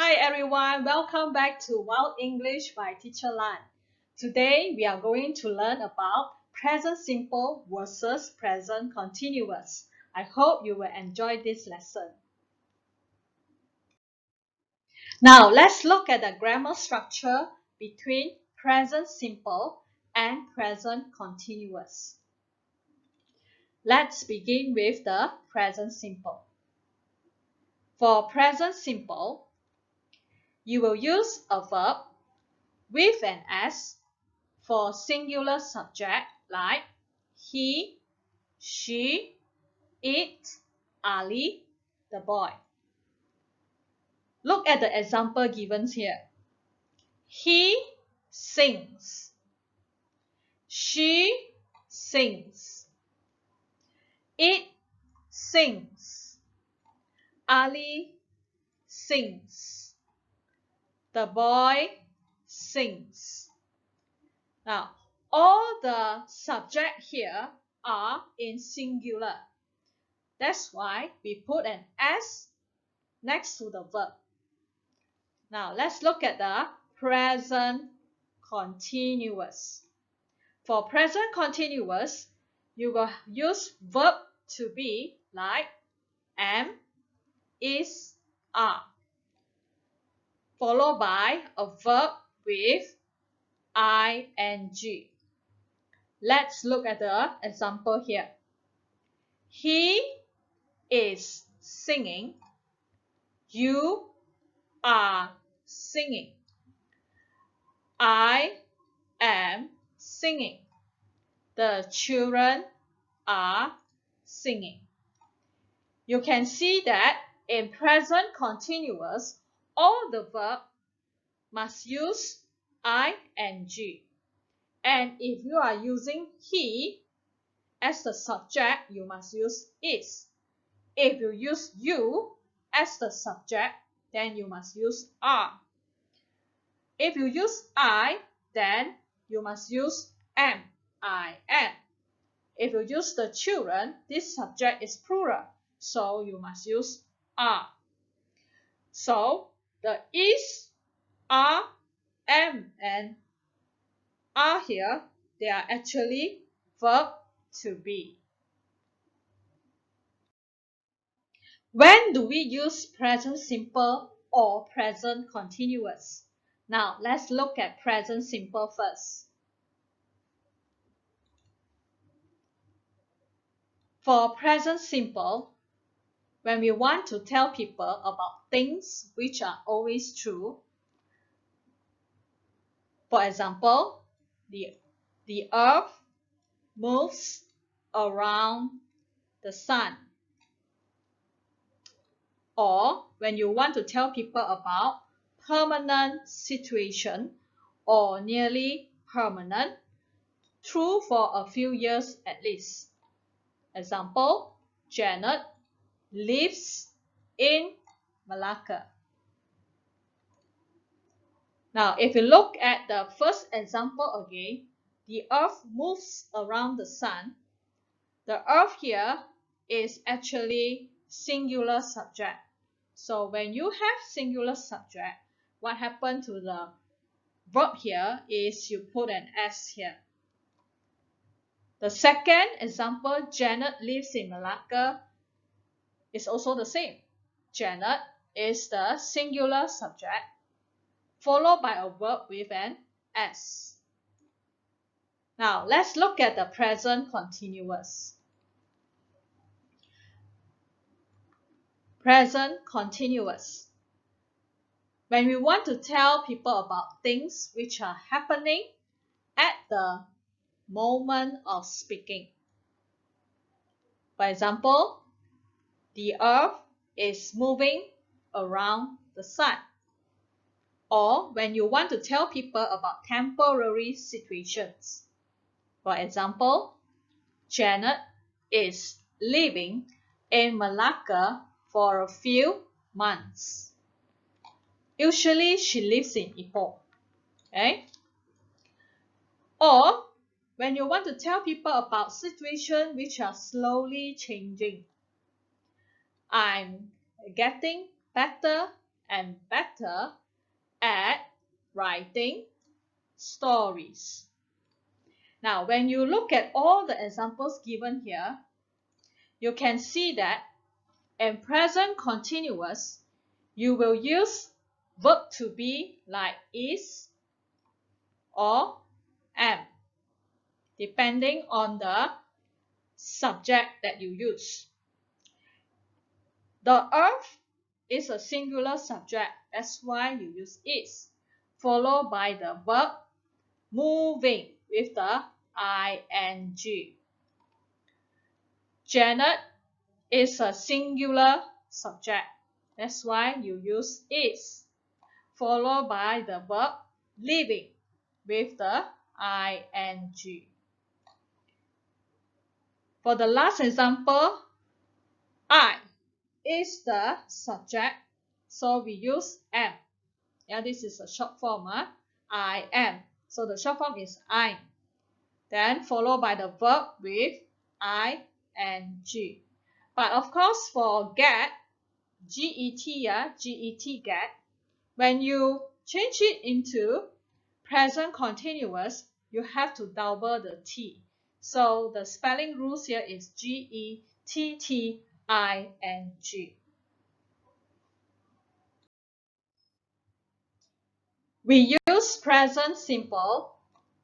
Hi everyone, welcome back to Wild English by Teacher Lan. Today we are going to learn about present simple versus present continuous. I hope you will enjoy this lesson. Now let's look at the grammar structure between present simple and present continuous. Let's begin with the present simple. For present simple, you will use a verb with an S for singular subject like he, she, it, Ali, the boy. Look at the example given here. He sings. She sings. It sings. Ali sings. The boy sings. Now, all the subject here are in singular. That's why we put an S next to the verb. Now, let's look at the present continuous. For present continuous, you will use verb to be like am, is, are, followed by a verb with ing. Let's look at the example here. He is singing. You are singing. I am singing. The children are singing. You can see that in present continuous, all the verb must use ing. And if you are using he as the subject, you must use is. If you use you as the subject, then you must use are. If you use I, then you must use am, I am. If you use the children, this subject is plural, so you must use are. So the is, are, am, and are here, they are actually verb to be. When do we use present simple or present continuous? Now, let's look at present simple first. For present simple, when we want to tell people about things which are always true, for example, the earth moves around the sun. Or when you want to tell people about permanent situation or nearly permanent, true for a few years at least. Example, Janet lives in Malacca. Now, if you look at the first example again, the earth moves around the sun. The earth here is actually singular subject. So when you have singular subject, what happened to the verb here is you put an S here. The second example, Janet lives in Malacca, is also the same. Janet is the singular subject, followed by a verb with an S. Now, let's look at the present continuous. Present continuous. When we want to tell people about things which are happening at the moment of speaking. For example, the earth is moving around the sun. Or when you want to tell people about temporary situations. For example, Janet is living in Malacca for a few months. Usually she lives in Ipoh. Okay? Or when you want to tell people about situations which are slowly changing. I'm getting better and better at writing stories. Now, when you look at all the examples given here, you can see that in present continuous, you will use verb to be like is or am, depending on the subject that you use. The earth is a singular subject, that's why you use is, followed by the verb moving with the ing. Janet is a singular subject, that's why you use is, followed by the verb living with the ing. For the last example, I is the subject, so we use am. Yeah, this is a short form. I am. So the short form is I'm. Then followed by the verb with ing. But of course, for get, get, when you change it into present continuous, you have to double the T. So the spelling rules here is getting. We use present simple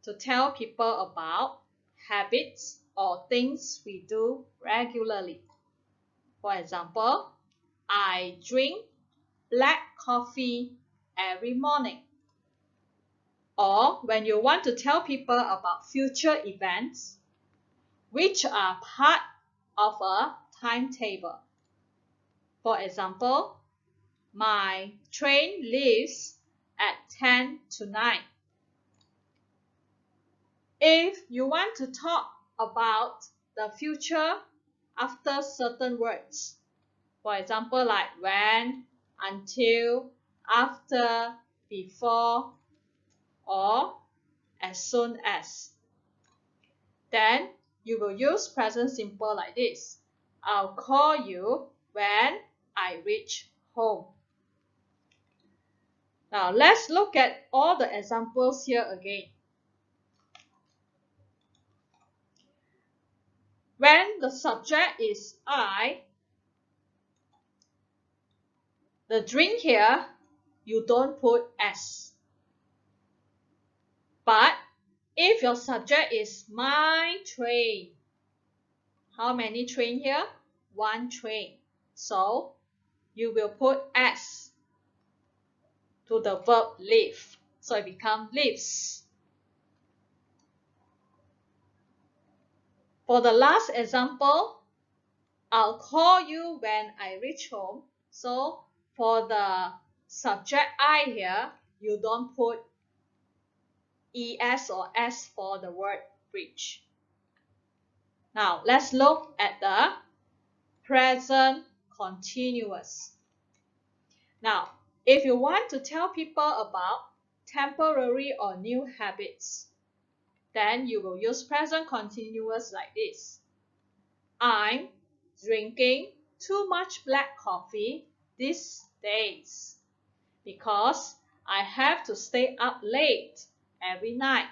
to tell people about habits or things we do regularly. For example, I drink black coffee every morning. Or when you want to tell people about future events, which are part of a timetable. For example, my train leaves at 10 to 9. If you want to talk about the future after certain words, for example, like when, until, after, before, or as soon as, then you will use present simple like this. I'll call you when I reach home. Now let's look at all the examples here again. When the subject is I, the drink here, you don't put S. But if your subject is my train, how many train here? One train. So you will put S to the verb leave. So it becomes leaves. For the last example, I'll call you when I reach home. So for the subject I here, you don't put ES or S for the word reach. Now let's look at the present continuous. Now, if you want to tell people about temporary or new habits, then you will use present continuous like this. I'm drinking too much black coffee these days because I have to stay up late every night.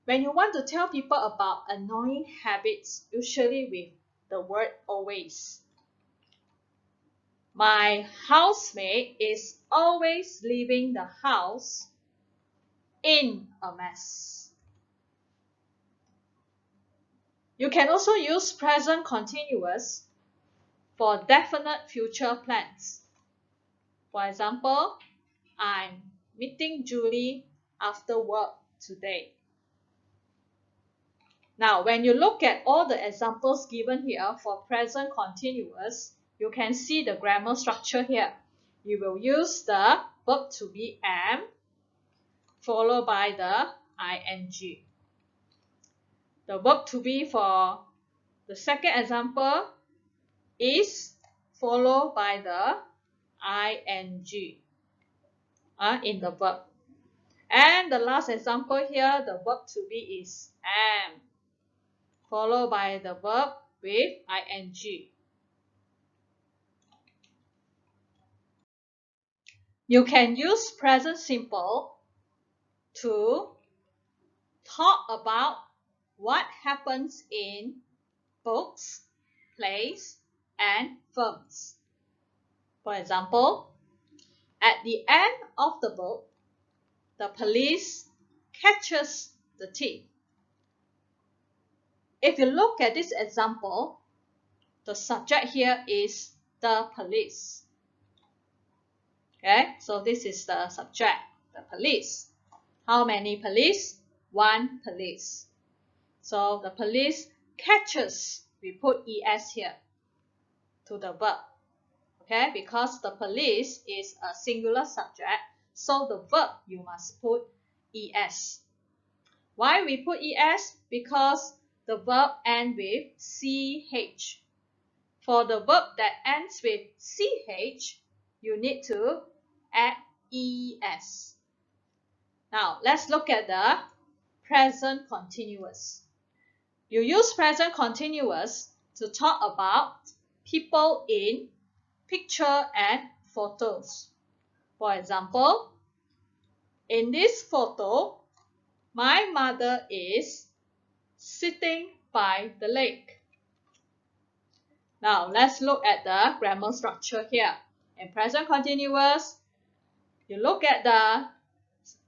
When you want to tell people about annoying habits, usually with the word always. My housemate is always leaving the house in a mess. You can also use present continuous for definite future plans. For example, I'm meeting Julie after work today. Now, when you look at all the examples given here for present continuous, you can see the grammar structure here. You will use the verb to be am, followed by the ing. The verb to be for the second example is followed by the ing in the verb. And the last example here, the verb to be is am, followed by the verb with ing. You can use present simple to talk about what happens in books, plays, and films. For example, at the end of the book, the police catches the thief. If you look at this example, the subject here is the police. Okay, so this is the subject, the police. How many police? One police. So the police catches, we put es here to the verb. Okay, because the police is a singular subject, so the verb you must put es. Why we put es? Because the verb ends with ch. For the verb that ends with ch, you need to add es. Now, let's look at the present continuous. You use present continuous to talk about people in picture and photos. For example, in this photo, my mother is sitting by the lake. Now, let's look at the grammar structure here. In present continuous, you look at the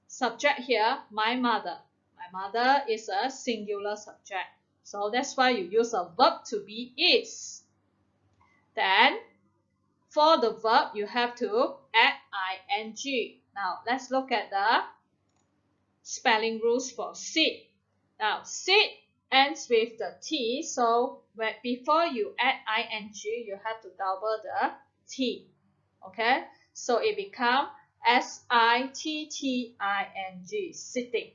subject here, my mother. My mother is a singular subject. So that's why you use a verb to be is. Then, for the verb, you have to add ing. Now, let's look at the spelling rules for sit. Now, sit ends with the T, so before you add ing, you have to double the T. Okay? So it becomes sitting, sitting.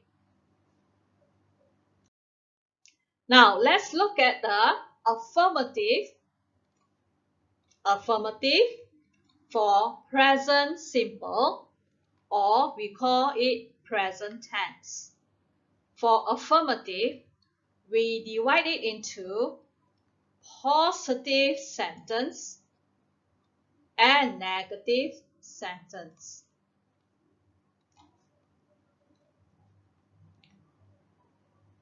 Now, let's look at the affirmative. Affirmative for present simple, or we call it present tense. For affirmative, we divide it into positive sentence and negative sentence.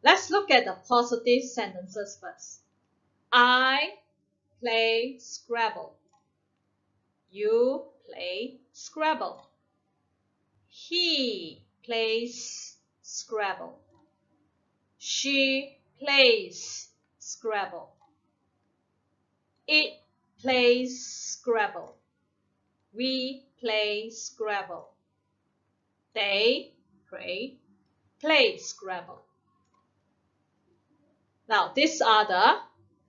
Let's look at the positive sentences first. I play Scrabble. You play Scrabble. He plays Scrabble. She plays Scrabble. It plays Scrabble. We play Scrabble. They play Scrabble. Now, these are the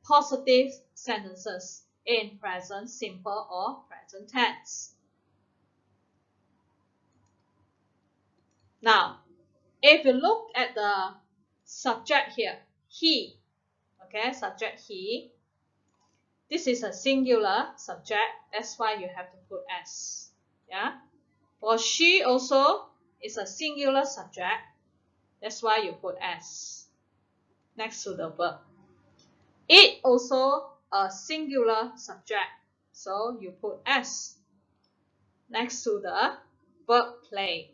positive sentences in present simple or present tense. Now, if you look at the subject here, he, okay, subject he, this is a singular subject, that's why you have to put s. Yeah. For she also is a singular subject, that's why you put s next to the verb. It also a singular subject, so you put s next to the verb play.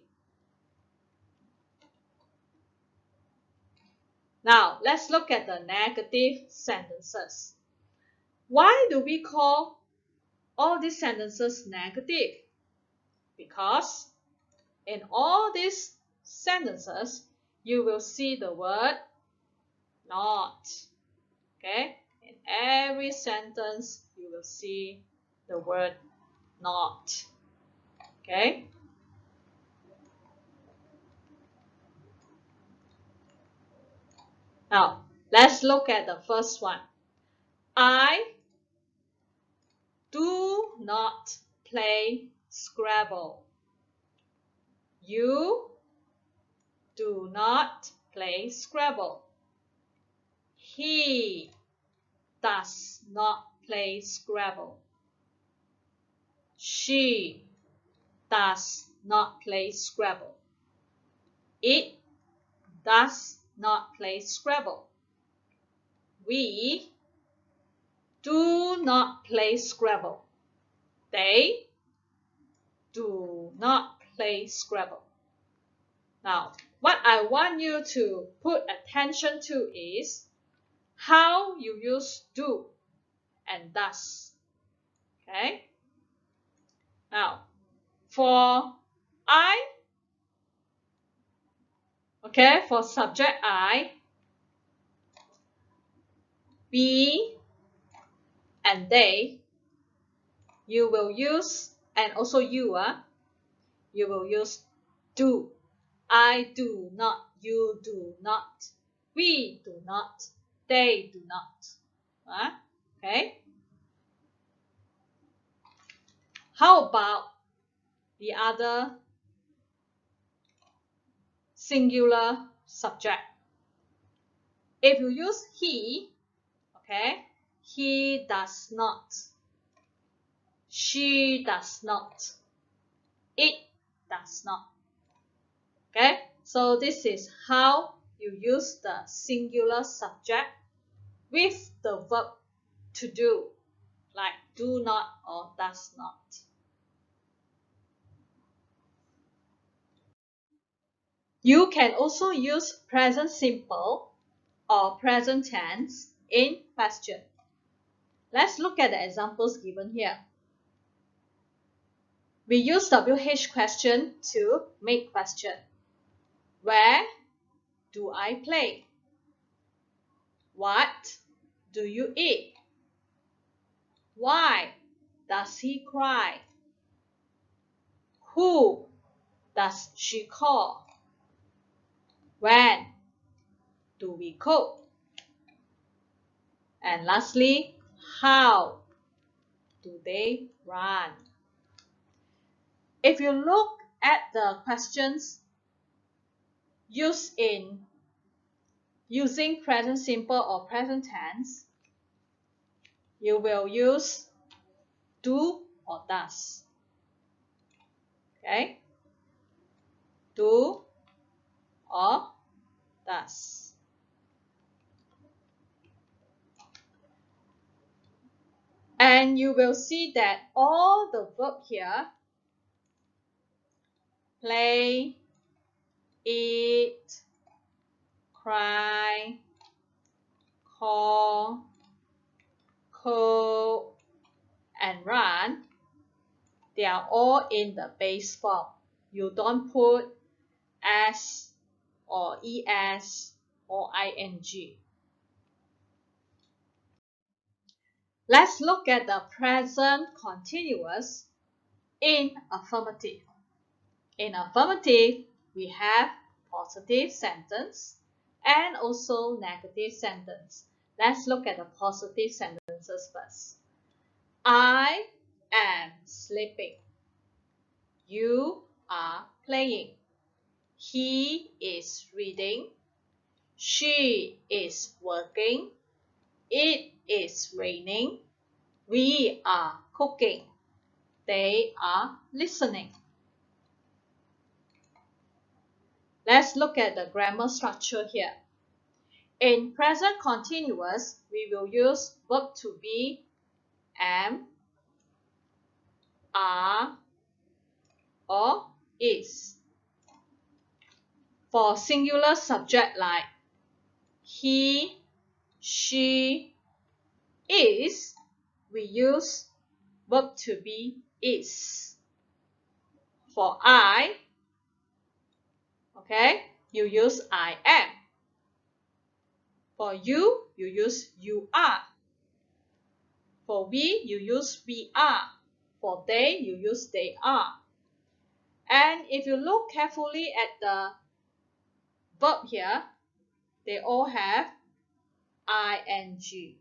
Now, let's look at the negative sentences. Why do we call all these sentences negative? Because in all these sentences, you will see the word not. Okay? In every sentence, you will see the word not. Okay? Now, let's look at the first one. I do not play Scrabble. You do not play Scrabble. He does not play Scrabble. She does not play Scrabble. It does not play Scrabble. We do not play Scrabble. They do not play Scrabble. Now, what I want you to put attention to is how you use do and does. Okay? Now, for I, okay, for subject I, we, and they, you will use, and also you will use do. I do not, you do not, we do not, they do not. Okay? How about the other singular subject? If you use he, okay, he does not, she does not, it does not. Okay, so this is how you use the singular subject with the verb to do, like do not or does not. You can also use present simple or present tense in question. Let's look at the examples given here. We use WH question to make question. Where do I play? What do you eat? Why does he cry? Who does she call? When do we cook? And lastly, how do they run? If you look at the questions used in using present simple or present tense, you will use do or does. Okay? Do or does. And you will see that all the verb here, play, eat, cry, call, cook, and run, they are all in the base form. You don't put s or es or ing. Let's look at the present continuous in affirmative. In affirmative, we have positive sentence and also negative sentence. Let's look at the positive sentences first. I am sleeping. You are playing. He is reading. She is working. It is raining. We are cooking. They are listening. Let's look at the grammar structure here. In present continuous, we will use verb to be, am, are, or is. For singular subject like he, she, is, we use verb to be is. For I, okay, you use I am. For you, you use you are. For we, you use we are. For they, you use they are. And if you look carefully at the verb here, they all have ing.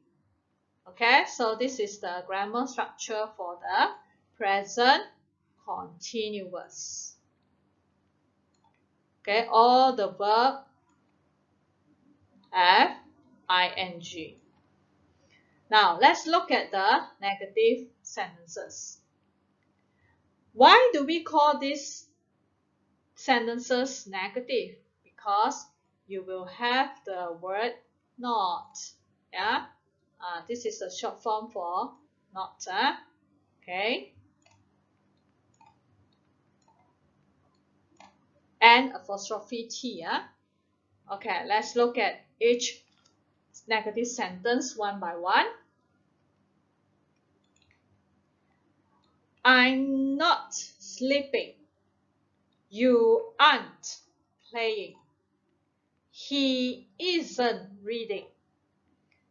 Okay, so this is the grammar structure for the present continuous. Okay, all the verb have ing. Now, let's look at the negative sentences. Why do we call these sentences negative? Because you will have the word not. Yeah, this is a short form for not. Okay. N apostrophe T. Okay, let's look at each negative sentence one by one. I'm not sleeping. You aren't playing. He isn't reading.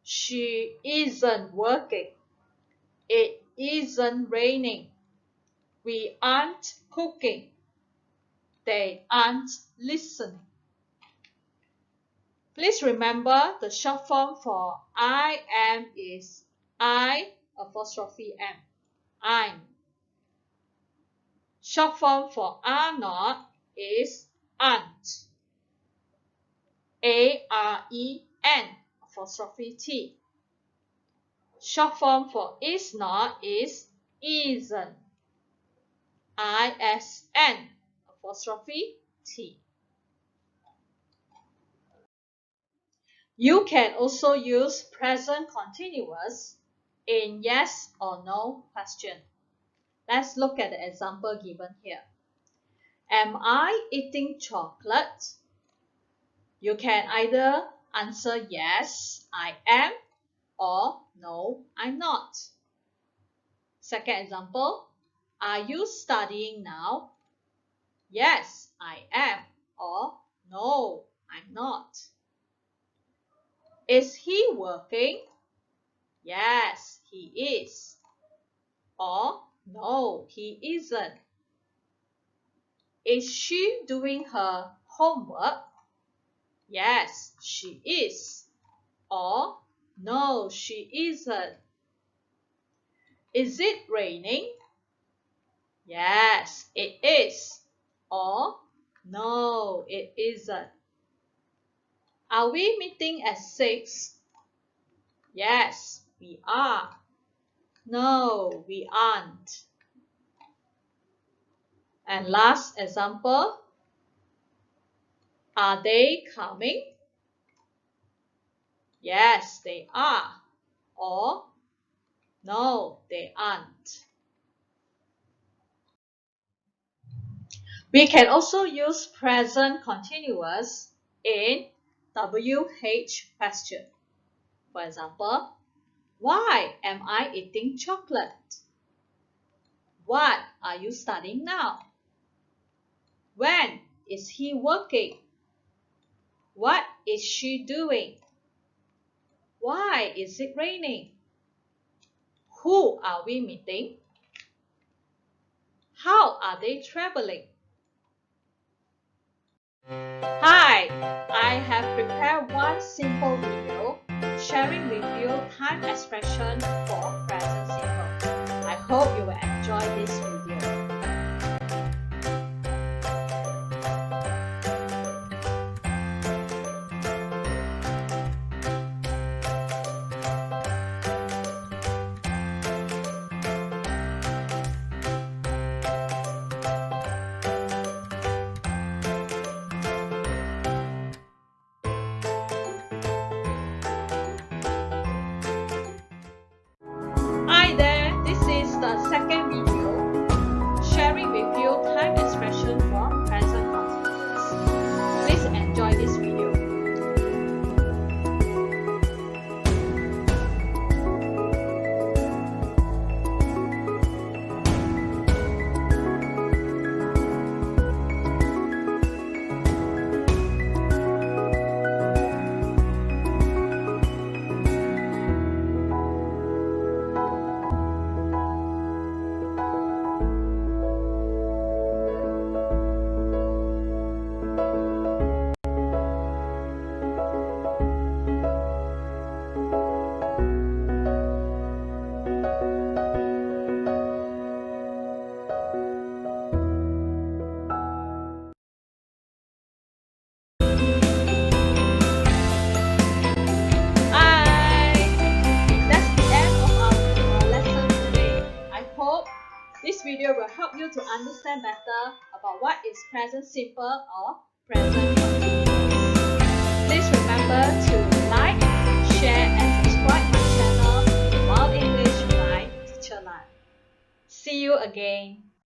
She isn't working. It isn't raining. We aren't cooking. They aren't listening. Please remember the short form for I am is I apostrophe am. I'm. Short form for are not is aren't. A-R-E-N apostrophe T. Short form for is not is isn't. I-S-N apostrophe T. You can also use present continuous in yes or no question. Let's look at the example given here. Am I eating chocolate? You can either answer yes, I am, or no, I'm not. Second example, are you studying now? Yes, I am, or no, I'm not. Is he working? Yes, he is, or no, he isn't. Is she doing her homework? Yes, she is, or no, she isn't. Is it raining? Yes, it is, or no, it isn't. Are we meeting at 6? Yes, we are. No, we aren't. And last example, are they coming? Yes, they are. Or no, they aren't. We can also use present continuous in WH question. For example, why am I eating chocolate? What are you studying now? When is he working? What is she doing? Why is it raining? Who are we meeting? How are they traveling? Hi, I have prepared one simple video sharing with you time expression for present simple. I hope you will enjoy this video. Hi there, this is the second video sharing with you time expression for present continuous. Please enjoy this video. This video will help you to understand better about what is present simple or present continuous. Please remember to like, share and subscribe my channel Wild English by Teacher Lan. See you again.